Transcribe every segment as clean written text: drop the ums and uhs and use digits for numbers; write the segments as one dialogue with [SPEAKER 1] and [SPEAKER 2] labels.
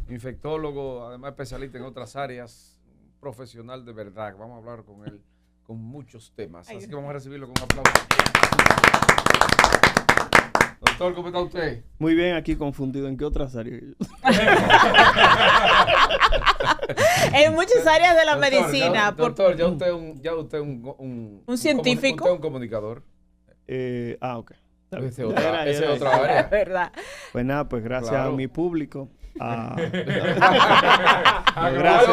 [SPEAKER 1] infectólogo, además especialista en otras áreas, profesional de verdad. Vamos a hablar con él con muchos temas. Así que vamos a recibirlo con un aplauso. Doctor, ¿cómo está usted?
[SPEAKER 2] Muy bien, aquí confundido. ¿En qué otras áreas?
[SPEAKER 3] En muchas áreas de la
[SPEAKER 1] Doctor,
[SPEAKER 3] medicina.
[SPEAKER 1] Doctor, ya usted un
[SPEAKER 3] científico.
[SPEAKER 1] Usted es un comunicador.
[SPEAKER 2] Ok.
[SPEAKER 1] Esa es otra área.
[SPEAKER 3] Es verdad.
[SPEAKER 2] Pues nada, pues gracias
[SPEAKER 1] Claro.
[SPEAKER 2] a mi público.
[SPEAKER 1] Gracias.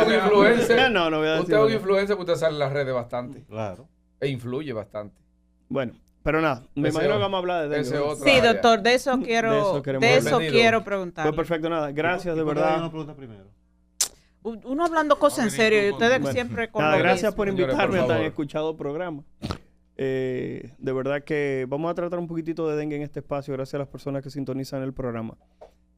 [SPEAKER 1] Un influencer.
[SPEAKER 2] No voy a decir.
[SPEAKER 1] Usted es un influencer porque usted sale en las redes bastante.
[SPEAKER 4] Claro.
[SPEAKER 1] E influye bastante.
[SPEAKER 2] Bueno, pero nada, me
[SPEAKER 1] Ese
[SPEAKER 2] imagino que
[SPEAKER 1] otro-
[SPEAKER 2] vamos a hablar de
[SPEAKER 1] ese
[SPEAKER 2] dengue.
[SPEAKER 1] otro.
[SPEAKER 3] Sí,
[SPEAKER 1] área.
[SPEAKER 3] doctor, de eso quiero,
[SPEAKER 2] queremos
[SPEAKER 3] de eso
[SPEAKER 1] Bienvenido.
[SPEAKER 3] quiero preguntar.
[SPEAKER 2] Pues perfecto, nada. Gracias, de
[SPEAKER 4] ¿Y por qué hay
[SPEAKER 2] verdad.
[SPEAKER 4] una pregunta primero?
[SPEAKER 3] Uno hablando cosas en serio y ustedes
[SPEAKER 2] Bueno,
[SPEAKER 3] siempre con
[SPEAKER 2] Nada,
[SPEAKER 3] lo
[SPEAKER 2] gracias
[SPEAKER 3] mismo.
[SPEAKER 2] por
[SPEAKER 1] Señores,
[SPEAKER 2] invitarme
[SPEAKER 1] por
[SPEAKER 2] a tan
[SPEAKER 1] favor.
[SPEAKER 2] escuchado programa. De verdad que vamos a tratar un poquitito de dengue en este espacio, gracias a las personas que sintonizan el programa.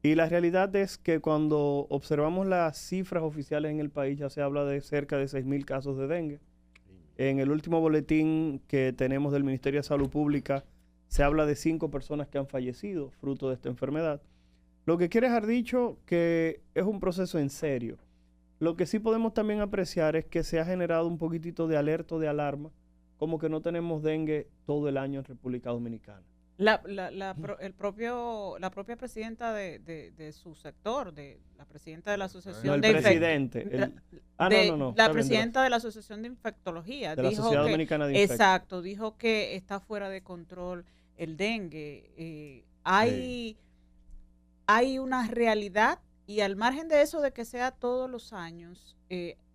[SPEAKER 2] Y la realidad es que cuando observamos las cifras oficiales en el país, ya se habla de cerca de 6.000 casos de dengue. En el último boletín que tenemos del Ministerio de Salud Pública, se habla de 5 personas que han fallecido fruto de esta enfermedad. Lo que quiere dejar dicho que es un proceso en serio. Lo que sí podemos también apreciar es que se ha generado un poquitito de alerta, de alarma, como que no tenemos dengue todo el año en República Dominicana.
[SPEAKER 3] La propia presidenta de su sector, la presidenta de la Asociación
[SPEAKER 2] No, el
[SPEAKER 3] de
[SPEAKER 2] presidente.
[SPEAKER 3] La
[SPEAKER 2] está bien,
[SPEAKER 3] presidenta de la Asociación de Infectología
[SPEAKER 2] de la
[SPEAKER 3] dijo
[SPEAKER 2] Sociedad
[SPEAKER 3] que,
[SPEAKER 2] Dominicana de Infectos.
[SPEAKER 3] exacto, dijo que está fuera de control el dengue. Hay una realidad y al margen de eso de que sea todos los años,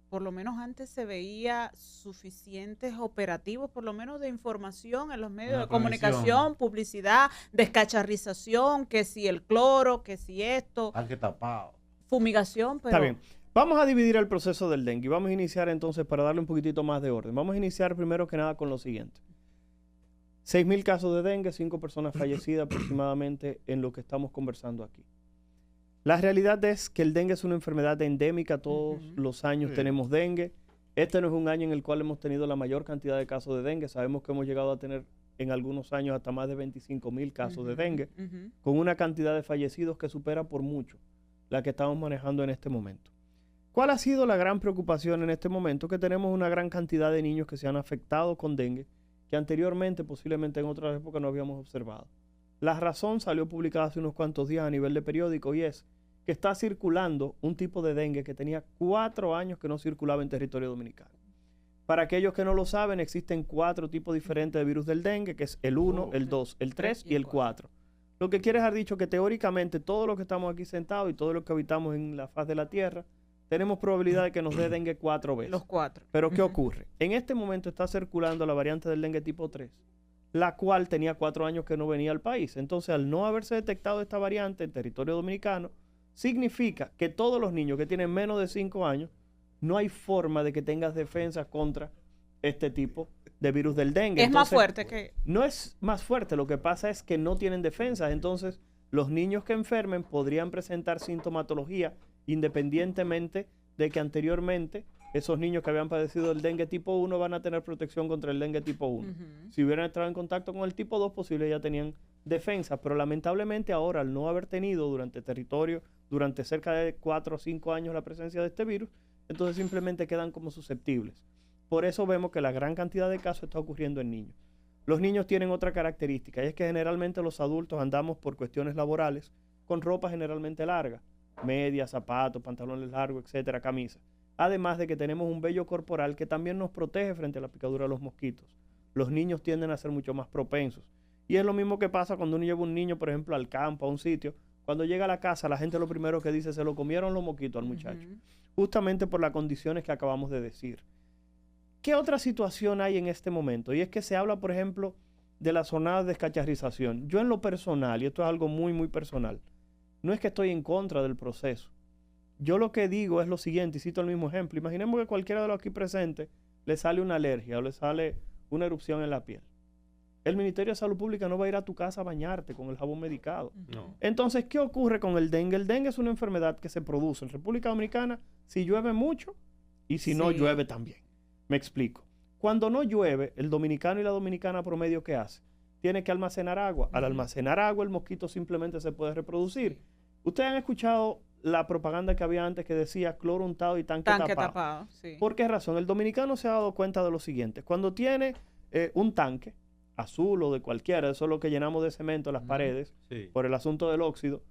[SPEAKER 3] por lo menos antes se veía suficientes operativos, por lo menos de información en los medios de comunicación, publicidad, descacharrización, que si el cloro, que si esto,
[SPEAKER 4] Tanque tapado.
[SPEAKER 3] fumigación, pero...
[SPEAKER 2] Está bien. Vamos a dividir el proceso del dengue y vamos a iniciar entonces para darle un poquitito más de orden. Vamos a iniciar primero que nada con lo siguiente. 6.000 casos de dengue, 5 personas fallecidas aproximadamente en lo que estamos conversando aquí. La realidad es que el dengue es una enfermedad endémica, todos los años tenemos dengue. Este no es un año en el cual hemos tenido la mayor cantidad de casos de dengue. Sabemos que hemos llegado a tener en algunos años hasta más de 25.000 casos de dengue, con una cantidad de fallecidos que supera por mucho la que estamos manejando en este momento. ¿Cuál ha sido la gran preocupación en este momento? Que tenemos una gran cantidad de niños que se han afectado con dengue, que anteriormente, posiblemente en otras épocas, no habíamos observado. La razón salió publicada hace unos cuantos días a nivel de periódico y es que está circulando un tipo de dengue que tenía 4 años que no circulaba en territorio dominicano. Para aquellos que no lo saben, existen 4 tipos diferentes de virus del dengue, que es el 1, el 2, el 3 y el 4. Lo que quiere dejar dicho que teóricamente todos los que estamos aquí sentados y todos los que habitamos en la faz de la Tierra, tenemos probabilidad de que nos dé dengue 4 veces.
[SPEAKER 3] Los 4.
[SPEAKER 2] Pero ¿qué ocurre? En este momento está circulando la variante del dengue tipo 3, la cual tenía 4 años que no venía al país. Entonces, al no haberse detectado esta variante en territorio dominicano, significa que todos los niños que tienen menos de 5 años, no hay forma de que tengas defensas contra este tipo de virus del dengue.
[SPEAKER 3] Es más
[SPEAKER 2] Entonces,
[SPEAKER 3] fuerte que...
[SPEAKER 2] no es más fuerte, lo que pasa es que no tienen defensas. Entonces, los niños que enfermen podrían presentar sintomatología independientemente de que anteriormente esos niños que habían padecido el dengue tipo 1 van a tener protección contra el dengue tipo 1. Si hubieran entrado en contacto con el tipo 2, posible ya tenían defensas, pero lamentablemente ahora, al no haber tenido durante cerca de 4 o 5 años la presencia de este virus, entonces simplemente quedan como susceptibles. Por eso vemos que la gran cantidad de casos está ocurriendo en niños. Los niños tienen otra característica y es que generalmente los adultos andamos por cuestiones laborales con ropa generalmente larga, medias, zapatos, pantalones largos, etcétera, camisas. Además de que tenemos un vello corporal que también nos protege frente a la picadura de los mosquitos. Los niños tienden a ser mucho más propensos. Y es lo mismo que pasa cuando uno lleva un niño, por ejemplo, al campo, a un sitio. Cuando llega a la casa, la gente lo primero que dice, se lo comieron los mosquitos al muchacho. Justamente por las condiciones que acabamos de decir. ¿Qué otra situación hay en este momento? Y es que se habla, por ejemplo, de las jornadas de descacharrización. Yo en lo personal, y esto es algo muy, muy personal, no es que estoy en contra del proceso. Yo lo que digo es lo siguiente, y cito el mismo ejemplo. Imaginemos que cualquiera de los aquí presentes le sale una alergia o le sale una erupción en la piel. El Ministerio de Salud Pública no va a ir a tu casa a bañarte con el jabón medicado.
[SPEAKER 4] No.
[SPEAKER 2] Entonces, ¿qué ocurre con el dengue? El dengue es una enfermedad que se produce en República Dominicana si llueve mucho y si no llueve también. Me explico. Cuando no llueve, el dominicano y la dominicana promedio, ¿qué hace? Tiene que almacenar agua. Al almacenar agua, el mosquito simplemente se puede reproducir. Ustedes han escuchado la propaganda que había antes que decía cloro untado y tanque tapado.
[SPEAKER 3] Sí.
[SPEAKER 2] ¿Por qué razón? El dominicano se ha dado cuenta de lo siguiente. Cuando tiene un tanque azul o de cualquiera, eso es lo que llenamos de cemento las paredes, por el asunto del óxido,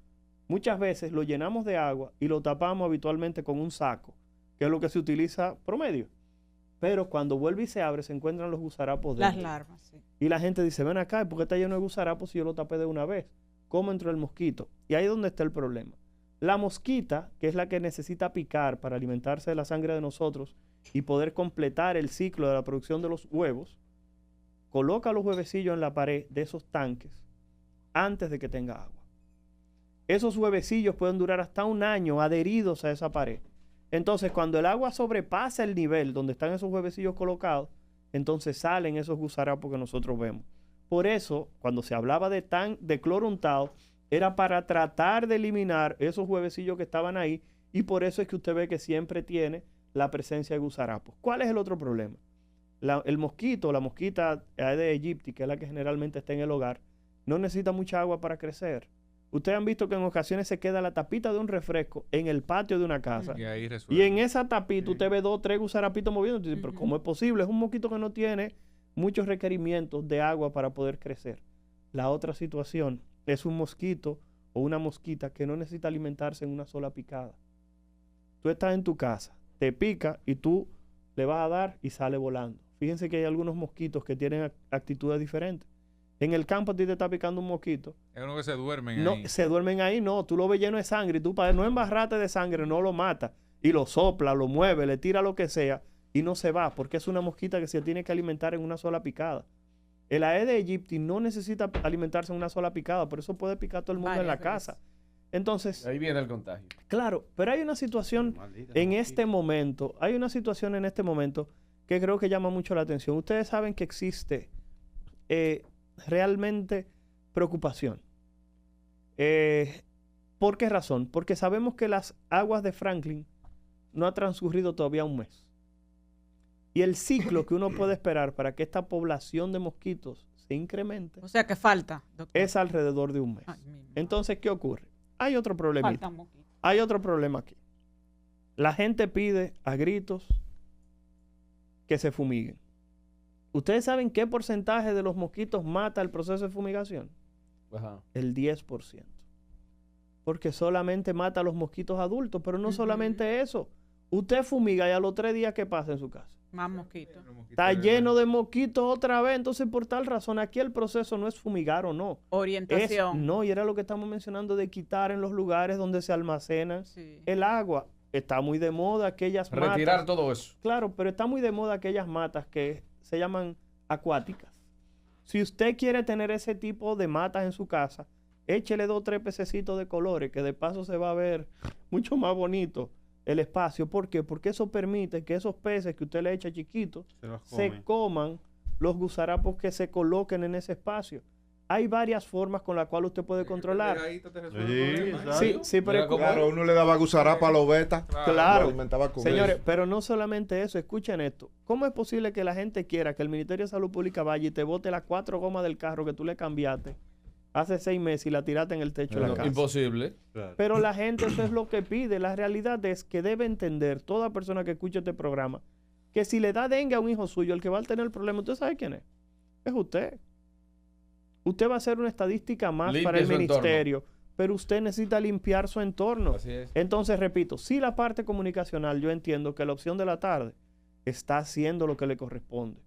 [SPEAKER 2] muchas veces lo llenamos de agua y lo tapamos habitualmente con un saco, que es lo que se utiliza promedio. Pero cuando vuelve y se abre, se encuentran los gusarapos dentro.
[SPEAKER 3] Las larvas, sí.
[SPEAKER 2] Y la gente dice, ven acá, ¿por qué está lleno de gusarapos si yo lo tapé de una vez? ¿Cómo entró el mosquito? Y ahí es donde está el problema. La mosquita, que es la que necesita picar para alimentarse de la sangre de nosotros y poder completar el ciclo de la producción de los huevos, coloca los huevecillos en la pared de esos tanques antes de que tenga agua. Esos huevecillos pueden durar hasta un año adheridos a esa pared. Entonces, cuando el agua sobrepasa el nivel donde están esos huevecillos colocados, entonces salen esos gusarapos que nosotros vemos. Por eso, cuando se hablaba de cloro untado, era para tratar de eliminar esos huevecillos que estaban ahí, y por eso es que usted ve que siempre tiene la presencia de gusarapos. ¿Cuál es el otro problema? El mosquito, la mosquita Aedes aegypti, que es la que generalmente está en el hogar, no necesita mucha agua para crecer. Ustedes han visto que en ocasiones se queda la tapita de un refresco en el patio de una casa. Y en esa tapita usted ve 2 o 3 gusarapitos moviendo. Dice, pero ¿cómo es posible? Es un mosquito que no tiene muchos requerimientos de agua para poder crecer. La otra situación es un mosquito o una mosquita que no necesita alimentarse en una sola picada. Tú estás en tu casa, te pica y tú le vas a dar y sale volando. Fíjense que hay algunos mosquitos que tienen actitudes diferentes. En el campo a ti te está picando un mosquito.
[SPEAKER 4] Es uno que se duermen
[SPEAKER 2] ahí. No, se duermen ahí, no. Tú lo ves lleno de sangre y tú para no embarrarte de sangre no lo matas. Y lo sopla, lo mueve, le tira lo que sea y no se va porque es una mosquita que se tiene que alimentar en una sola picada. El Aedes aegypti no necesita alimentarse en una sola picada, por eso puede picar todo el mundo en la casa. Entonces,
[SPEAKER 1] ahí viene el contagio.
[SPEAKER 2] Claro, pero hay una situación en este momento, que creo que llama mucho la atención. Ustedes saben que existe realmente preocupación. ¿Por qué razón? Porque sabemos que las aguas de Franklin no ha transcurrido todavía un mes. Y el ciclo que uno puede esperar para que esta población de mosquitos se incremente,
[SPEAKER 3] o sea que falta, doctor,
[SPEAKER 2] es alrededor de un mes. Entonces, ¿qué ocurre? Hay otro problemita. Hay otro problema aquí. La gente pide a gritos que se fumiguen. ¿Ustedes saben qué porcentaje de los mosquitos mata el proceso de fumigación?
[SPEAKER 1] Ajá.
[SPEAKER 2] El 10%. Porque solamente mata a los mosquitos adultos, pero no solamente eso. Usted fumiga y a los 3 días, ¿qué pasa en su casa?
[SPEAKER 3] Más mosquitos.
[SPEAKER 2] Está lleno de mosquitos otra vez. Entonces, por tal razón, aquí el proceso no es fumigar o no.
[SPEAKER 3] Orientación.
[SPEAKER 2] No, y era lo que estamos mencionando de quitar en los lugares donde se almacena el agua. Está muy de moda aquellas matas.
[SPEAKER 1] Retirar todo eso.
[SPEAKER 2] Claro, pero está muy de moda aquellas matas que se llaman acuáticas. Si usted quiere tener ese tipo de matas en su casa, échele 2 o 3 pececitos de colores, que de paso se va a ver mucho más bonito el espacio. ¿Por qué? Porque eso permite que esos peces que usted le echa chiquitos se coman los gusarapos que se coloquen en ese espacio. Hay varias formas con las cuales usted puede controlar. Sí, pero
[SPEAKER 5] claro, uno le daba gusarapa a los betas.
[SPEAKER 2] Claro, señores, pero no solamente eso, escuchen esto. ¿Cómo es posible que la gente quiera que el Ministerio de Salud Pública vaya y te bote las 4 gomas del carro que tú le cambiaste hace 6 meses y la tiraste en el techo de la casa?
[SPEAKER 1] Imposible.
[SPEAKER 2] Claro. Pero la gente eso es lo que pide. La realidad es que debe entender toda persona que escuche este programa que si le da dengue a un hijo suyo, el que va a tener el problema, ¿usted sabe quién es? Es usted. Usted va a hacer una estadística más para el ministerio, pero usted necesita limpiar su entorno.
[SPEAKER 1] Así es.
[SPEAKER 2] Entonces, repito, si la parte comunicacional, yo entiendo que la opción de la tarde está haciendo lo que le corresponde,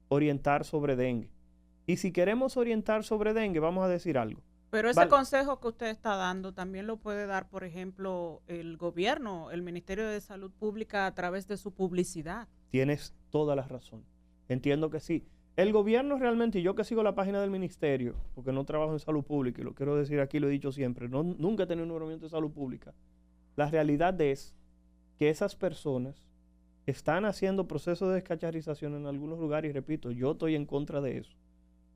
[SPEAKER 2] orientar sobre dengue. Y si queremos orientar sobre dengue, vamos a decir algo.
[SPEAKER 3] Pero ese consejo que usted está dando también lo puede dar, por ejemplo, el gobierno, el Ministerio de Salud Pública a través de su publicidad.
[SPEAKER 2] Tienes toda la razón. Entiendo que sí. El gobierno realmente, y yo que sigo la página del ministerio, porque no trabajo en salud pública, y lo quiero decir aquí, lo he dicho siempre, nunca he tenido un nombramiento de salud pública. La realidad es que esas personas están haciendo procesos de descacharización en algunos lugares, y repito, yo estoy en contra de eso.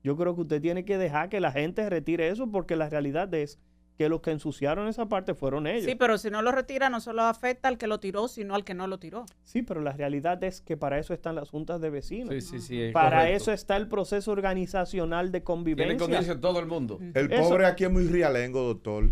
[SPEAKER 2] Yo creo que usted tiene que dejar que la gente retire eso, porque la realidad es que los que ensuciaron esa parte fueron ellos.
[SPEAKER 3] Sí, pero si no lo retira, no solo afecta al que lo tiró, sino al que no lo tiró.
[SPEAKER 2] Sí, pero la realidad es que para eso están las juntas de vecinos.
[SPEAKER 1] Sí,
[SPEAKER 2] para
[SPEAKER 1] correcto.
[SPEAKER 2] eso está el proceso organizacional de convivencia.
[SPEAKER 1] Tiene que unirse todo el mundo.
[SPEAKER 5] El pobre aquí es muy realengo, doctor.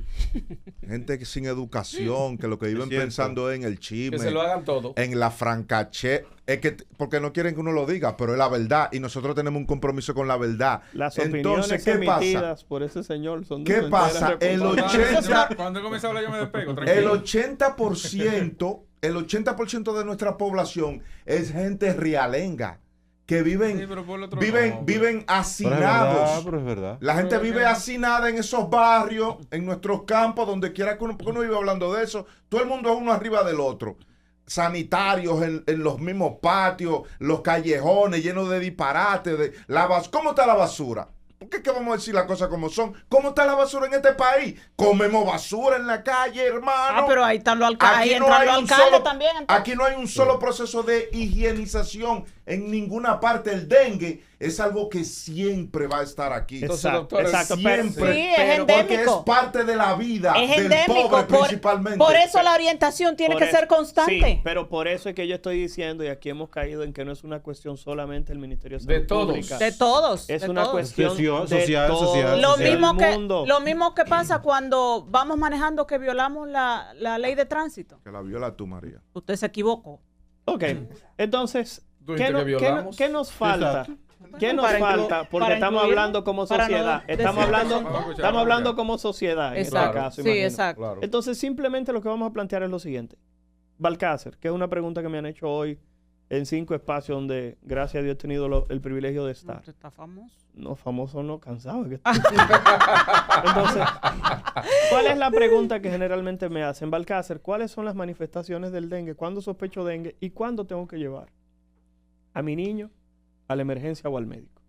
[SPEAKER 5] Gente que sin educación, que lo que viven pensando es en el chisme.
[SPEAKER 1] Que se lo hagan todo.
[SPEAKER 5] En la francaché. Es que, porque no quieren que uno lo diga, pero es la verdad. Y nosotros tenemos un compromiso con la verdad.
[SPEAKER 2] Las
[SPEAKER 5] Entonces,
[SPEAKER 2] opiniones
[SPEAKER 5] ¿qué
[SPEAKER 2] emitidas
[SPEAKER 5] pasa?
[SPEAKER 2] por ese señor son de
[SPEAKER 5] ¿Qué
[SPEAKER 2] su
[SPEAKER 5] pasa?
[SPEAKER 2] entera
[SPEAKER 5] El
[SPEAKER 2] responsabilidad.
[SPEAKER 1] Cuando he comenzado a hablar yo me despego.
[SPEAKER 5] El
[SPEAKER 1] Tranquilo.
[SPEAKER 5] 80% de nuestra población es gente realenga. Que viven,
[SPEAKER 1] Sí, pero por el otro
[SPEAKER 5] viven,
[SPEAKER 1] lado,
[SPEAKER 5] viven
[SPEAKER 4] Pero
[SPEAKER 5] hacinados.
[SPEAKER 4] pero es verdad.
[SPEAKER 5] La gente vive hacinada en esos barrios, en nuestros campos, donde quiera que uno, porque uno vive hablando de eso. Todo el mundo es uno arriba del otro. Sanitarios en los mismos patios, los callejones llenos de disparates. ¿Cómo está la basura? Porque es que vamos a decir las cosas como son. ¿Cómo está la basura en este país? Comemos basura en la calle, hermano.
[SPEAKER 3] Ah, pero ahí están los alcaldes, ahí
[SPEAKER 5] Aquí no
[SPEAKER 3] entran
[SPEAKER 5] hay
[SPEAKER 3] los
[SPEAKER 5] un
[SPEAKER 3] alcaldes
[SPEAKER 5] solo-
[SPEAKER 3] también. entonces.
[SPEAKER 5] Aquí no hay un solo proceso de higienización en ninguna parte. El dengue es algo que siempre va a estar aquí.
[SPEAKER 1] Entonces,
[SPEAKER 2] Exacto,
[SPEAKER 1] doctores,
[SPEAKER 2] exacto.
[SPEAKER 5] siempre.
[SPEAKER 3] Sí, es
[SPEAKER 5] Porque
[SPEAKER 3] endémico.
[SPEAKER 5] es parte de la vida
[SPEAKER 3] Es
[SPEAKER 5] del
[SPEAKER 3] endémico.
[SPEAKER 5] pobre principalmente.
[SPEAKER 3] Por eso la orientación tiene
[SPEAKER 2] Por
[SPEAKER 3] que
[SPEAKER 2] eso-
[SPEAKER 3] ser constante.
[SPEAKER 2] Sí, pero por eso es que yo estoy diciendo, y aquí hemos caído en que no es una cuestión solamente del Ministerio de
[SPEAKER 1] De
[SPEAKER 2] Salud
[SPEAKER 1] todos.
[SPEAKER 2] Pública.
[SPEAKER 3] De todos.
[SPEAKER 2] Es
[SPEAKER 3] de
[SPEAKER 2] una
[SPEAKER 3] todos.
[SPEAKER 2] cuestión
[SPEAKER 4] Social,
[SPEAKER 2] de
[SPEAKER 4] social,
[SPEAKER 2] todo
[SPEAKER 4] social,
[SPEAKER 3] Lo
[SPEAKER 4] social.
[SPEAKER 3] mismo,
[SPEAKER 2] el mundo.
[SPEAKER 3] lo mismo que pasa cuando vamos manejando que violamos la ley de tránsito.
[SPEAKER 5] Que la viola tú, María.
[SPEAKER 3] Usted se equivocó.
[SPEAKER 2] Ok, entonces,
[SPEAKER 1] Tú
[SPEAKER 2] ¿qué,
[SPEAKER 1] dijiste que violamos.
[SPEAKER 2] qué nos falta?
[SPEAKER 4] Exacto.
[SPEAKER 2] ¿Qué nos
[SPEAKER 3] Para
[SPEAKER 2] falta? Porque
[SPEAKER 3] para
[SPEAKER 2] estamos
[SPEAKER 3] incluirlo,
[SPEAKER 2] hablando como
[SPEAKER 3] para no
[SPEAKER 2] sociedad. Estamos
[SPEAKER 3] decir-
[SPEAKER 2] hablando,
[SPEAKER 1] Vamos a escuchar,
[SPEAKER 2] estamos
[SPEAKER 1] vamos a
[SPEAKER 2] hablando
[SPEAKER 1] escuchar.
[SPEAKER 2] como sociedad en
[SPEAKER 3] Exacto.
[SPEAKER 2] este caso.
[SPEAKER 3] Sí,
[SPEAKER 2] imagino.
[SPEAKER 3] exacto.
[SPEAKER 1] Claro.
[SPEAKER 2] Entonces, simplemente lo que vamos a plantear es lo siguiente. Balcácer, que es una pregunta que me han hecho hoy en 5 espacios donde, gracias a Dios, he tenido el privilegio de estar.
[SPEAKER 3] Usted está famoso.
[SPEAKER 2] No, famoso no, cansado. Es que Entonces, ¿cuál es la pregunta que generalmente me hacen? Balcácer, ¿cuáles son las manifestaciones del dengue? ¿Cuándo sospecho dengue? ¿Y cuándo tengo que llevar a mi niño a la emergencia o al médico?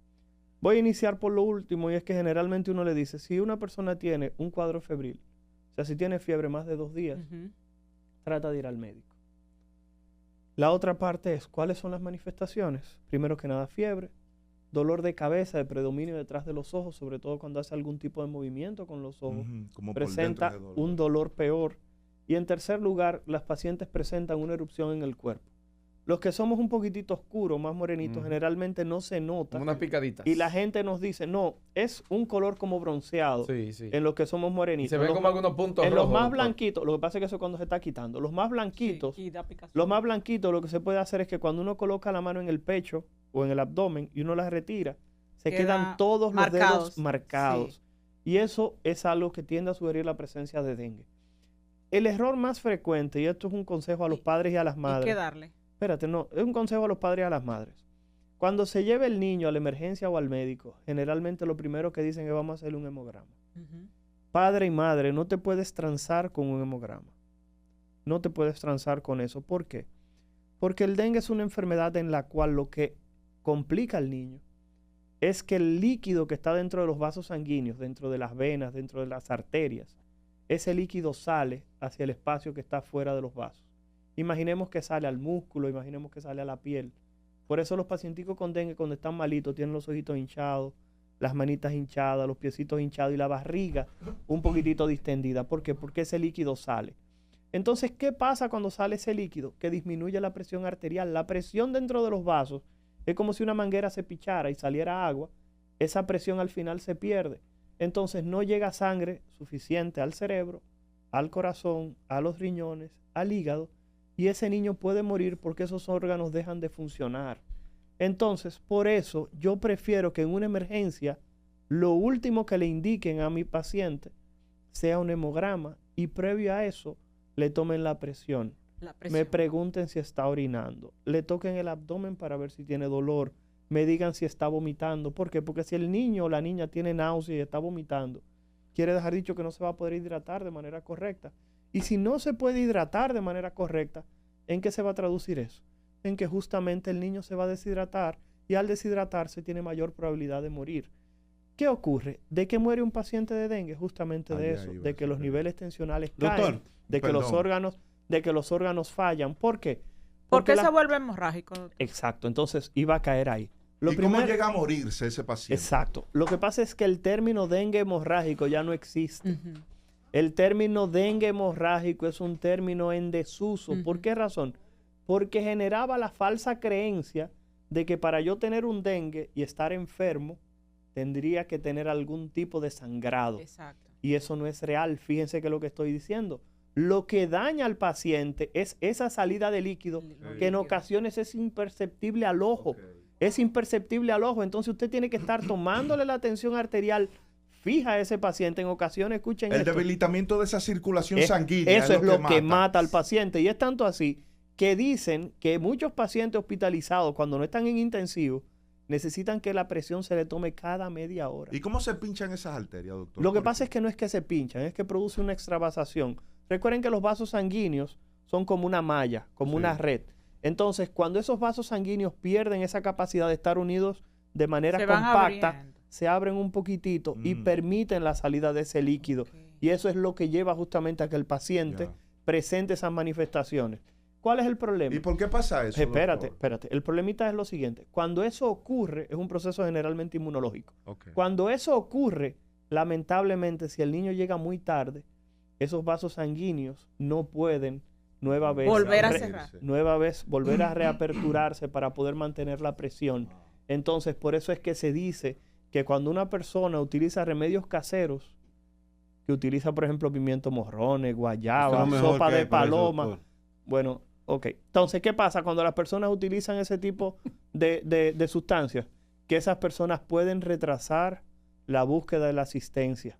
[SPEAKER 2] Voy a iniciar por lo último, y es que generalmente uno le dice, si una persona tiene un cuadro febril, o sea, si tiene fiebre más de 2 días,
[SPEAKER 3] Ujú.
[SPEAKER 2] trata de ir al médico. La otra parte es, ¿cuáles son las manifestaciones? Primero que nada, fiebre, dolor de cabeza, de predominio detrás de los ojos, sobre todo cuando hace algún tipo de movimiento con los ojos,
[SPEAKER 5] Ujú, como por
[SPEAKER 2] presenta
[SPEAKER 5] dentro ese
[SPEAKER 2] un dolor peor. Y en tercer lugar, las pacientes presentan una erupción en el cuerpo. Los que somos un poquitito oscuros, más morenitos, generalmente no se nota.
[SPEAKER 1] Como unas picaditas.
[SPEAKER 2] Y la gente nos dice, no, es un color como bronceado
[SPEAKER 1] Sí, sí.
[SPEAKER 2] en los que somos
[SPEAKER 1] Y
[SPEAKER 2] morenitos.
[SPEAKER 1] se ven
[SPEAKER 2] Los
[SPEAKER 1] como algunos puntos
[SPEAKER 2] en
[SPEAKER 1] rojos.
[SPEAKER 2] los más
[SPEAKER 1] doctor.
[SPEAKER 2] blanquitos, lo que pasa es que eso es cuando se está quitando. Los más blanquitos,
[SPEAKER 3] Sí, y da picazón.
[SPEAKER 2] los más blanquitos, lo que se puede hacer es que cuando uno coloca la mano en el pecho o en el abdomen y uno la retira, se
[SPEAKER 3] Queda
[SPEAKER 2] quedan todos los dedos
[SPEAKER 3] marcados,
[SPEAKER 2] marcados.
[SPEAKER 3] sí.
[SPEAKER 2] Y eso es algo que tiende a sugerir la presencia de dengue. El error más frecuente, y esto es un consejo a los padres y a las
[SPEAKER 3] ¿Y qué
[SPEAKER 2] madres.
[SPEAKER 3] darle?
[SPEAKER 2] Espérate, no, es un consejo a los padres y a las madres. Cuando se lleve el niño a la emergencia o al médico, generalmente lo primero que dicen es vamos a hacerle un hemograma.
[SPEAKER 3] Ujú.
[SPEAKER 2] Padre y madre, no te puedes transar con un hemograma. No te puedes transar con eso. ¿Por qué? Porque el dengue es una enfermedad en la cual lo que complica al niño es que el líquido que está dentro de los vasos sanguíneos, dentro de las venas, dentro de las arterias, ese líquido sale hacia el espacio que está fuera de los vasos. Imaginemos que sale al músculo, imaginemos que sale a la piel. Por eso los pacienticos con dengue cuando están malitos tienen los ojitos hinchados, las manitas hinchadas, los piecitos hinchados y la barriga un poquitito distendida. ¿Por qué? Porque ese líquido sale. Entonces, ¿qué pasa cuando sale ese líquido? Que disminuye la presión arterial. La presión dentro de los vasos es como si una manguera se pichara y saliera agua. Esa presión al final se pierde. Entonces no llega sangre suficiente al cerebro, al corazón, a los riñones, al hígado, y ese niño puede morir porque esos órganos dejan de funcionar. Entonces, por eso yo prefiero que en una emergencia lo último que le indiquen a mi paciente sea un hemograma y previo a eso le tomen la presión.
[SPEAKER 3] La presión.
[SPEAKER 2] Me pregunten si está orinando, le toquen el abdomen para ver si tiene dolor, me digan si está vomitando. ¿Por qué? Porque si el niño o la niña tiene náusea y está vomitando, quiere dejar dicho que no se va a poder hidratar de manera correcta. Y si no se puede hidratar de manera correcta, ¿en qué se va a traducir eso? En que justamente el niño se va a deshidratar y al deshidratarse tiene mayor probabilidad de morir. ¿Qué ocurre? ¿De qué muere un paciente de dengue? Justamente de
[SPEAKER 5] Ahí
[SPEAKER 2] eso,
[SPEAKER 5] iba
[SPEAKER 2] de
[SPEAKER 5] a
[SPEAKER 2] que los
[SPEAKER 5] decir.
[SPEAKER 2] niveles tensionales
[SPEAKER 4] Doctor,
[SPEAKER 2] caen, de que
[SPEAKER 5] perdón.
[SPEAKER 2] los órganos fallan. ¿Por qué?
[SPEAKER 3] ¿Por qué
[SPEAKER 2] la-
[SPEAKER 3] se vuelve hemorrágico?
[SPEAKER 2] Exacto, entonces iba a caer ahí. Lo
[SPEAKER 5] ¿Y cómo
[SPEAKER 2] primero-
[SPEAKER 5] llega a morirse ese paciente?
[SPEAKER 2] Exacto. Lo que pasa es que el término dengue hemorrágico ya no existe.
[SPEAKER 3] Ujú.
[SPEAKER 2] El término dengue hemorrágico es un término en desuso. ¿Por qué razón? Porque generaba la falsa creencia de que para yo tener un dengue y estar enfermo, tendría que tener algún tipo de sangrado.
[SPEAKER 3] Exacto.
[SPEAKER 2] Y eso no es real. Fíjense que lo que estoy diciendo. Lo que daña al paciente es esa salida de líquido que en ocasiones es imperceptible al ojo. Es imperceptible al ojo. Entonces usted tiene que estar tomándole la atención arterial fija a ese paciente. En ocasiones, escuchen
[SPEAKER 5] El
[SPEAKER 2] esto,
[SPEAKER 5] debilitamiento de esa circulación sanguínea.
[SPEAKER 2] eso es lo que mata al paciente. Y es tanto así que dicen que muchos pacientes hospitalizados, cuando no están en intensivo, necesitan que la presión se le tome cada media hora.
[SPEAKER 5] ¿Y cómo se pinchan esas arterias, doctor?
[SPEAKER 2] Lo que pasa es que no es que se pinchan, es que produce una extravasación. Recuerden que los vasos sanguíneos son como una malla, como una red. Entonces, cuando esos vasos sanguíneos pierden esa capacidad de estar unidos de manera compacta, se abren un poquitito y permiten la salida de ese líquido. Y eso es lo que lleva justamente a que el paciente presente esas manifestaciones. ¿Cuál es el problema?
[SPEAKER 5] ¿Y por qué pasa eso?
[SPEAKER 2] Espérate. El problemita es lo siguiente. Cuando eso ocurre, es un proceso generalmente inmunológico. Cuando eso ocurre, lamentablemente, si el niño llega muy tarde, esos vasos sanguíneos no pueden volver a reaperturarse para poder mantener la presión. Entonces, por eso es que se dice que cuando una persona utiliza remedios caseros, que utiliza, por ejemplo, pimiento morrones, guayaba, sopa de paloma, bueno, ok. Entonces, ¿qué pasa cuando las personas utilizan ese tipo de sustancias? Que esas personas pueden retrasar la búsqueda de la asistencia.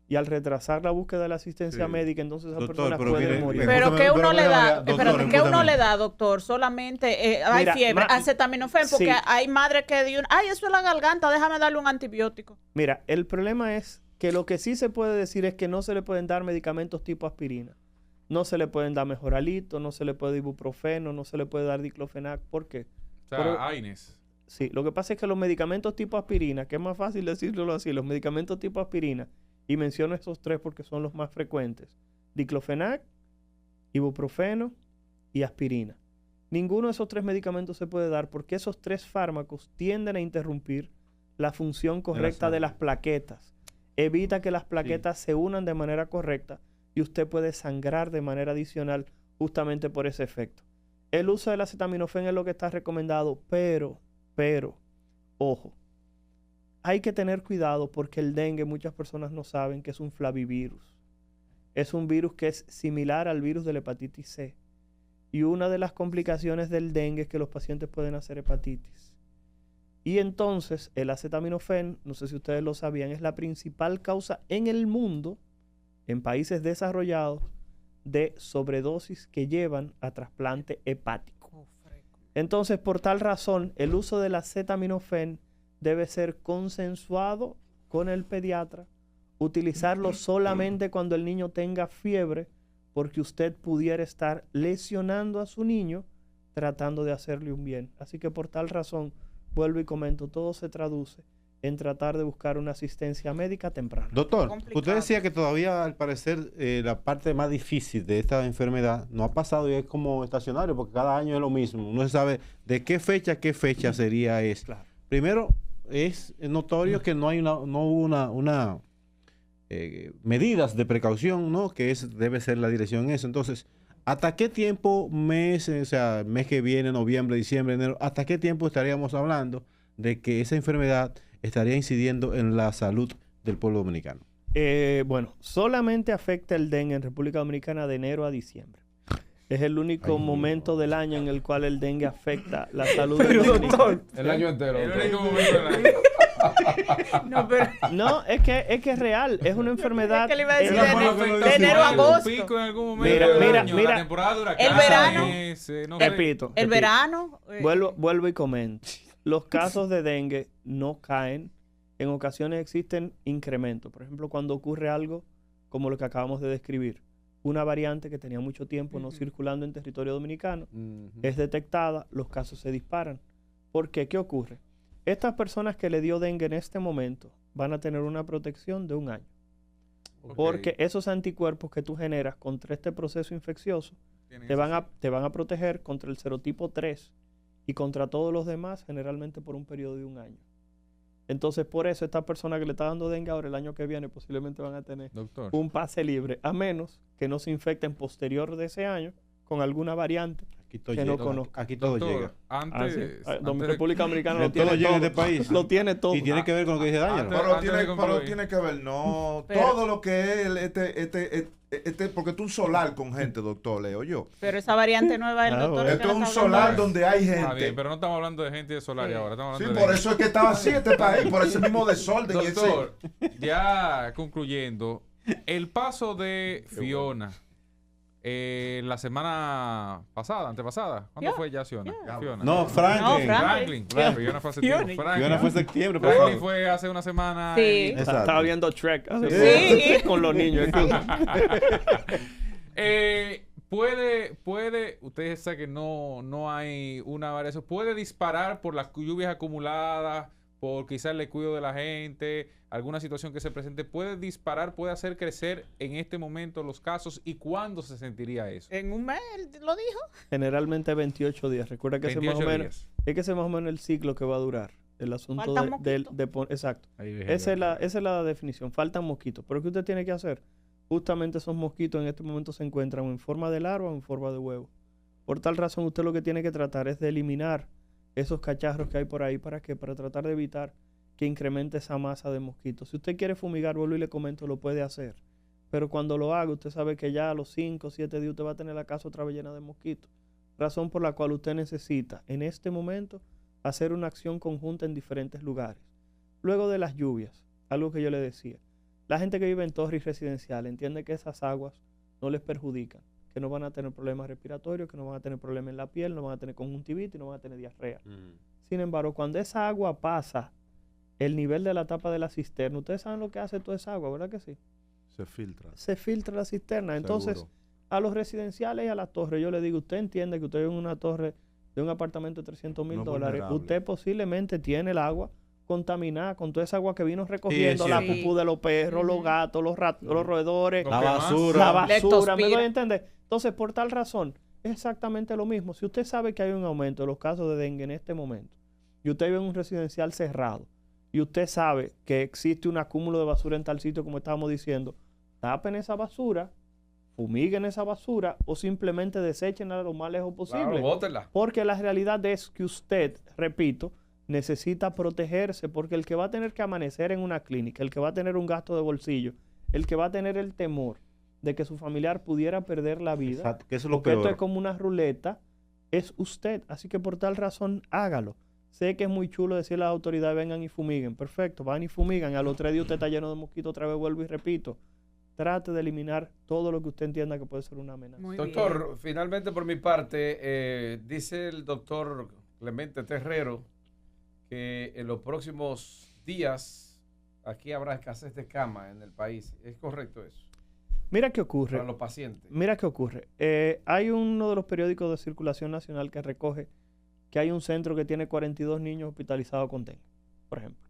[SPEAKER 2] Y al retrasar la búsqueda de la asistencia médica, entonces esas personas pueden morir.
[SPEAKER 3] Pero ¿qué uno le da? Espérate, ¿qué uno le da, doctor? Solamente hay fiebre, acetaminofén, porque hay madres que dicen, ay, eso es la garganta, déjame darle un antibiótico.
[SPEAKER 2] Mira, el problema es que lo que sí se puede decir es que no se le pueden dar medicamentos tipo aspirina. No se le pueden dar mejoralito, no se le puede dar ibuprofeno, no se le puede dar diclofenac. ¿Por qué?
[SPEAKER 1] O sea, AINES.
[SPEAKER 2] Sí, lo que pasa es que los medicamentos tipo aspirina, que es más fácil decirlo así, los medicamentos tipo aspirina, y menciono estos tres porque son los más frecuentes: diclofenac, ibuprofeno y aspirina. Ninguno de esos tres medicamentos se puede dar porque esos tres fármacos tienden a interrumpir la función correcta de las plaquetas. Evita que las plaquetas se unan de manera correcta y usted puede sangrar de manera adicional justamente por ese efecto. El uso del acetaminofén es lo que está recomendado, pero, ojo, hay que tener cuidado porque el dengue, muchas personas no saben que es un flavivirus. Es un virus que es similar al virus de la hepatitis C. Y una de las complicaciones del dengue es que los pacientes pueden hacer hepatitis. Y entonces el acetaminofén, no sé si ustedes lo sabían, es la principal causa en el mundo, en países desarrollados, de sobredosis que llevan a trasplante hepático. Entonces, por tal razón, el uso del acetaminofén debe ser consensuado con el pediatra, utilizarlo solamente cuando el niño tenga fiebre, porque usted pudiera estar lesionando a su niño tratando de hacerle un bien. Así que por tal razón, vuelvo y comento, todo se traduce en tratar de buscar una asistencia médica temprana.
[SPEAKER 4] Doctor, usted decía que todavía al parecer la parte más difícil de esta enfermedad no ha pasado y es como estacionario, porque cada año es lo mismo. No se sabe de qué fecha sería eso. Claro. Primero, es notorio que no hubo medidas de precaución, ¿no? Que debe ser la dirección en eso. Entonces, ¿hasta qué tiempo, mes que viene, noviembre, diciembre, enero, hasta qué tiempo estaríamos hablando de que esa enfermedad estaría incidiendo en la salud del pueblo dominicano?
[SPEAKER 2] Bueno, solamente afecta el dengue en República Dominicana de enero a diciembre. Es el único momento del año en el cual el dengue afecta la salud del dominicano.
[SPEAKER 1] El año entero.
[SPEAKER 2] No, es que es real, es una enfermedad.
[SPEAKER 3] ¿Qué le iba a decir de enero a agosto?
[SPEAKER 6] Pico en algún momento
[SPEAKER 2] mira,
[SPEAKER 6] la temporada de huracanes,
[SPEAKER 3] el verano.
[SPEAKER 2] Repito.
[SPEAKER 3] Verano.
[SPEAKER 2] Vuelvo y comento. Los casos de dengue no caen. En ocasiones existen incrementos. Por ejemplo, cuando ocurre algo como lo que acabamos de describir, una variante que tenía mucho tiempo no circulando en territorio dominicano, es detectada, los casos se disparan. ¿Por qué? ¿Qué ocurre? Estas personas que le dio dengue en este momento van a tener una protección de 1 año. Porque esos anticuerpos que tú generas contra este proceso infeccioso te van a proteger contra el serotipo 3 y contra todos los demás generalmente por un periodo de 1 año. Entonces, por eso estas personas que le están dando dengue ahora, el año que viene, posiblemente van a tener
[SPEAKER 6] Doctor.
[SPEAKER 2] un pase libre, a menos que no se infecten posterior de ese año con alguna variante
[SPEAKER 4] Aquí todo
[SPEAKER 2] que no
[SPEAKER 4] llega.
[SPEAKER 2] conozco.
[SPEAKER 4] Aquí todo
[SPEAKER 6] Doctor,
[SPEAKER 4] llega.
[SPEAKER 6] antes,
[SPEAKER 2] República Dominicana
[SPEAKER 4] De
[SPEAKER 2] lo tiene
[SPEAKER 4] todo llega en
[SPEAKER 2] todo.
[SPEAKER 4] este país.
[SPEAKER 2] Lo tiene todo.
[SPEAKER 4] Y tiene que ver con lo que dice Daniel.
[SPEAKER 6] antes-
[SPEAKER 5] Pero
[SPEAKER 6] de concluir.
[SPEAKER 5] tiene que ver, no.
[SPEAKER 3] Pero-
[SPEAKER 5] todo lo que es porque tú un solar con gente, doctor, leo yo.
[SPEAKER 3] Pero esa variante nueva del
[SPEAKER 2] Ah,
[SPEAKER 3] doctor.
[SPEAKER 2] bueno.
[SPEAKER 3] es que
[SPEAKER 5] Esto es
[SPEAKER 3] la
[SPEAKER 5] un
[SPEAKER 3] está hablando.
[SPEAKER 5] solar donde hay
[SPEAKER 6] Está bien,
[SPEAKER 5] gente.
[SPEAKER 6] pero no estamos hablando de gente de Solari
[SPEAKER 3] Sí.
[SPEAKER 6] ahora. Estamos
[SPEAKER 5] Sí,
[SPEAKER 6] hablando
[SPEAKER 5] por
[SPEAKER 6] de
[SPEAKER 5] eso es que estaba así este país, por ese mismo desorden. y ese-
[SPEAKER 6] Doctor, ya concluyendo, el paso de Fiona la semana pasada, antepasada, ¿cuándo
[SPEAKER 3] Ya,
[SPEAKER 6] fue ya Fiona?
[SPEAKER 3] ya.
[SPEAKER 6] Fiona.
[SPEAKER 4] No, Franklin.
[SPEAKER 3] No,
[SPEAKER 6] Franklin. Fiona fue hace
[SPEAKER 3] Fiona.
[SPEAKER 6] tiempo.
[SPEAKER 4] Fiona fue en septiembre. por
[SPEAKER 6] Franklin
[SPEAKER 4] favor.
[SPEAKER 6] fue hace una semana.
[SPEAKER 3] Sí.
[SPEAKER 4] Exacto.
[SPEAKER 2] Estaba viendo Shrek hace
[SPEAKER 3] Sí.
[SPEAKER 2] poco con los niños.
[SPEAKER 6] Puede, ustedes saben que no hay una variación, puede disparar por las lluvias acumuladas, por quizás el descuido de la gente, alguna situación que se presente, puede disparar, puede hacer crecer en este momento los casos. ¿Y cuándo se sentiría eso?
[SPEAKER 3] En un mes, él lo dijo.
[SPEAKER 2] Generalmente 28 días. Recuerda que ese más o
[SPEAKER 6] 28
[SPEAKER 2] menos,
[SPEAKER 6] días.
[SPEAKER 2] es que ese más o menos el ciclo que va a durar. El asunto
[SPEAKER 3] Faltan
[SPEAKER 2] exacto.
[SPEAKER 6] Ahí
[SPEAKER 2] Esa es la definición. Faltan mosquitos. Pero ¿qué usted tiene que hacer? Justamente esos mosquitos en este momento se encuentran en forma de larva o en forma de huevo. Por tal razón, usted lo que tiene que tratar es de eliminar esos cacharros que hay por ahí. ¿Para qué? Para tratar de evitar que incremente esa masa de mosquitos. Si usted quiere fumigar, vuelvo y le comento, lo puede hacer. Pero cuando lo haga, usted sabe que ya a los 5 o 7 días usted va a tener la casa otra vez llena de mosquitos. Razón por la cual usted necesita, en este momento, hacer una acción conjunta en diferentes lugares. Luego de las lluvias, algo que yo le decía, la gente que vive en torres residenciales entiende que esas aguas no les perjudican, que no van a tener problemas respiratorios, que no van a tener problemas en la piel, no van a tener conjuntivitis, no van a tener diarrea. Sin embargo, cuando esa agua pasa el nivel de la tapa de la cisterna, ustedes saben lo que hace toda esa agua, ¿verdad que sí?
[SPEAKER 5] Se filtra.
[SPEAKER 2] Se filtra la cisterna. Entonces,
[SPEAKER 5] Seguro.
[SPEAKER 2] a los residenciales y a las torres, yo le digo, usted entiende que usted vive en una torre de un apartamento de $300,000,
[SPEAKER 5] No vulnerable.
[SPEAKER 2] usted posiblemente tiene el agua contaminada con toda esa agua que vino recogiendo,
[SPEAKER 4] es
[SPEAKER 2] la
[SPEAKER 3] cierto.
[SPEAKER 2] pupú de los perros, los gatos, los los roedores,
[SPEAKER 6] Lo
[SPEAKER 4] La
[SPEAKER 6] que más-
[SPEAKER 4] basura.
[SPEAKER 2] la basura, ¿me
[SPEAKER 3] Leptospira.
[SPEAKER 2] doy a entender? Entonces, por tal razón, es exactamente lo mismo. Si usted sabe que hay un aumento de los casos de dengue en este momento, y usted vive en un residencial cerrado, y usted sabe que existe un acúmulo de basura en tal sitio, como estábamos diciendo, tapen esa basura, fumiguen esa basura, o simplemente deséchenla lo más lejos posible.
[SPEAKER 1] Claro, bótela.
[SPEAKER 2] Porque la realidad es que usted, repito, necesita protegerse, porque el que va a tener que amanecer en una clínica, el que va a tener un gasto de bolsillo, el que va a tener el temor de que su familiar pudiera perder la vida,
[SPEAKER 4] Exacto, que eso es lo
[SPEAKER 2] porque esto es
[SPEAKER 4] peor.
[SPEAKER 2] como una ruleta, es usted. Así que por tal razón, hágalo. Sé que es muy chulo decirle a las autoridades, vengan y fumiguen. Perfecto, van y fumigan. Y a los 3 días usted está lleno de mosquitos, otra vez vuelvo y repito. Trate de eliminar todo lo que usted entienda que puede ser una amenaza.
[SPEAKER 3] Muy
[SPEAKER 1] Doctor, finalmente por mi parte, dice el doctor Clemente Terrero que en los próximos días aquí habrá escasez de cama en el país. ¿Es correcto eso?
[SPEAKER 2] Mira qué ocurre.
[SPEAKER 1] Para los pacientes.
[SPEAKER 2] Mira qué ocurre. Hay uno de los periódicos de circulación nacional que recoge que hay un centro que tiene 42 niños hospitalizados con dengue, por ejemplo.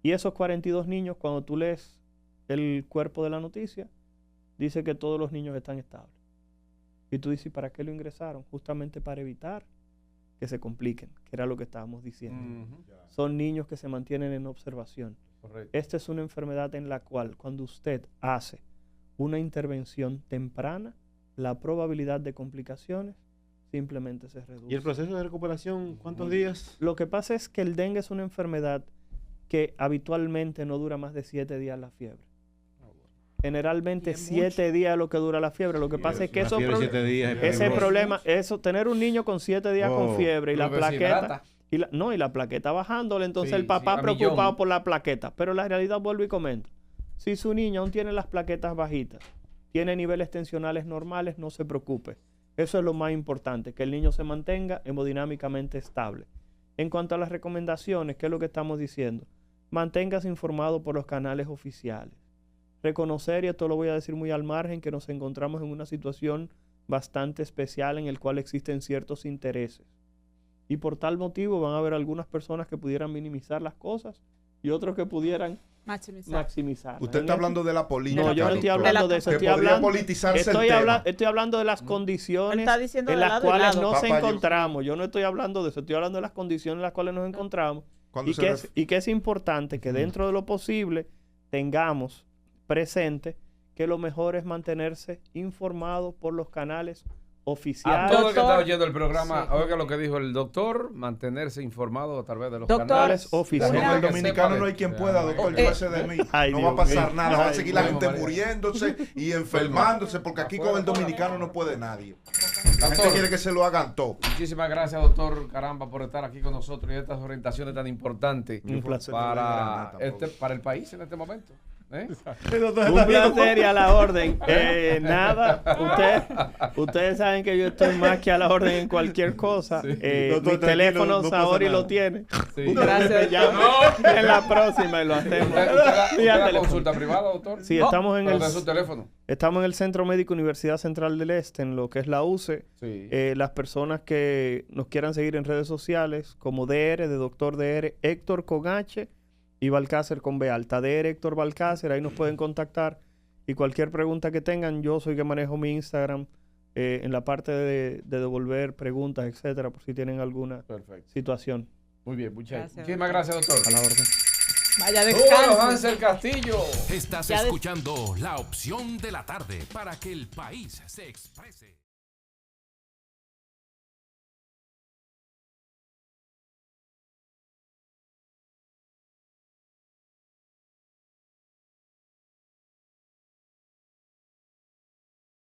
[SPEAKER 2] Y esos 42 niños, cuando tú lees el cuerpo de la noticia, dice que todos los niños están estables. Y tú dices, ¿para qué lo ingresaron? Justamente para evitar que se compliquen, que era lo que estábamos diciendo.
[SPEAKER 1] Ujú.
[SPEAKER 2] Son niños que se mantienen en observación.
[SPEAKER 1] Correcto.
[SPEAKER 2] Esta es una enfermedad en la cual cuando usted hace una intervención temprana, la probabilidad de complicaciones simplemente se reduce.
[SPEAKER 4] ¿Y el proceso de recuperación cuántos días?
[SPEAKER 2] Lo que pasa es que el dengue es una enfermedad que habitualmente no dura más de 7 días la fiebre. Generalmente
[SPEAKER 3] Y es
[SPEAKER 2] 7 días es lo que dura la fiebre. Lo que pasa es que
[SPEAKER 4] Una
[SPEAKER 2] eso
[SPEAKER 4] fiebre de 7 días es
[SPEAKER 2] ese
[SPEAKER 4] peligroso.
[SPEAKER 2] problema, eso, tener un niño con 7 días con
[SPEAKER 4] Oh.
[SPEAKER 2] fiebre y la
[SPEAKER 1] Lo que se
[SPEAKER 2] plaqueta,
[SPEAKER 1] hidrata.
[SPEAKER 2] y la plaqueta bajándole, entonces
[SPEAKER 1] Sí,
[SPEAKER 2] el papá
[SPEAKER 1] sí, a
[SPEAKER 2] preocupado
[SPEAKER 1] millón.
[SPEAKER 2] por la plaqueta. Pero la realidad, vuelvo y comento, si su niño aún tiene las plaquetas bajitas, tiene niveles tensionales normales, no se preocupe. Eso es lo más importante, que el niño se mantenga hemodinámicamente estable. En cuanto a las recomendaciones, ¿qué es lo que estamos diciendo? Manténgase informado por los canales oficiales. Reconocer, y esto lo voy a decir muy al margen, que nos encontramos en una situación bastante especial en el cual existen ciertos intereses. Y por tal motivo van a haber algunas personas que pudieran minimizar las cosas y otros que pudieran
[SPEAKER 3] Maximizar.
[SPEAKER 2] maximizar.
[SPEAKER 5] Usted está hablando de la política.
[SPEAKER 2] No, yo no estoy
[SPEAKER 5] doctor.
[SPEAKER 2] hablando de eso.
[SPEAKER 5] Que
[SPEAKER 2] Estoy
[SPEAKER 5] podría
[SPEAKER 2] hablando,
[SPEAKER 5] politizarse el tema.
[SPEAKER 2] estoy hablando de las
[SPEAKER 3] Él
[SPEAKER 2] condiciones
[SPEAKER 3] está diciendo
[SPEAKER 2] en
[SPEAKER 3] de
[SPEAKER 2] las
[SPEAKER 3] lado y
[SPEAKER 2] cuales
[SPEAKER 3] lado.
[SPEAKER 2] nos
[SPEAKER 5] Papá, yo-
[SPEAKER 2] encontramos. Yo no estoy hablando de eso, estoy hablando de las condiciones en las cuales nos encontramos Y que es importante que dentro de lo posible tengamos presente que lo mejor es mantenerse informado por los canales oficiales.
[SPEAKER 1] A todo el que está oyendo el programa, oiga lo que dijo el doctor, mantenerse informado a través de los canales
[SPEAKER 2] oficiales.
[SPEAKER 5] Con el dominicano no hay quien pueda, doctor, llévese de mí. No va a pasar nada, va a seguir la gente muriéndose y enfermándose, porque aquí con el dominicano no puede nadie. La gente quiere que se lo hagan todo.
[SPEAKER 1] Muchísimas gracias, doctor Caramba, por estar aquí con nosotros y estas orientaciones tan importantes
[SPEAKER 2] Un placer.
[SPEAKER 1] para el país en este momento.
[SPEAKER 2] Un placer y a la orden. Ustedes saben que yo estoy más que a la orden en cualquier cosa. Mi teléfono Saori lo tiene.
[SPEAKER 1] Sí.
[SPEAKER 2] Gracias. En la próxima y lo hacemos.
[SPEAKER 1] ¿Usted da consulta privada, doctor?
[SPEAKER 2] Sí, estamos en
[SPEAKER 1] su teléfono.
[SPEAKER 2] Estamos en el Centro Médico Universidad Central del Este, en lo que es la UCE.
[SPEAKER 1] Sí.
[SPEAKER 2] Las personas que nos quieran seguir en redes sociales, como DR, de Doctor DR, Héctor con H y Balcácer con B alta. DR Héctor Balcácer, ahí nos pueden contactar. Y cualquier pregunta que tengan, yo soy que manejo mi Instagram en la parte de devolver preguntas, etcétera, por si tienen alguna situación.
[SPEAKER 1] Muy bien, muchísimas gracias, doctor.
[SPEAKER 2] A la orden.
[SPEAKER 3] Vaya descanso.
[SPEAKER 1] Hansel Castillo.
[SPEAKER 7] Estás escuchando La Opción de la Tarde para que el país se exprese.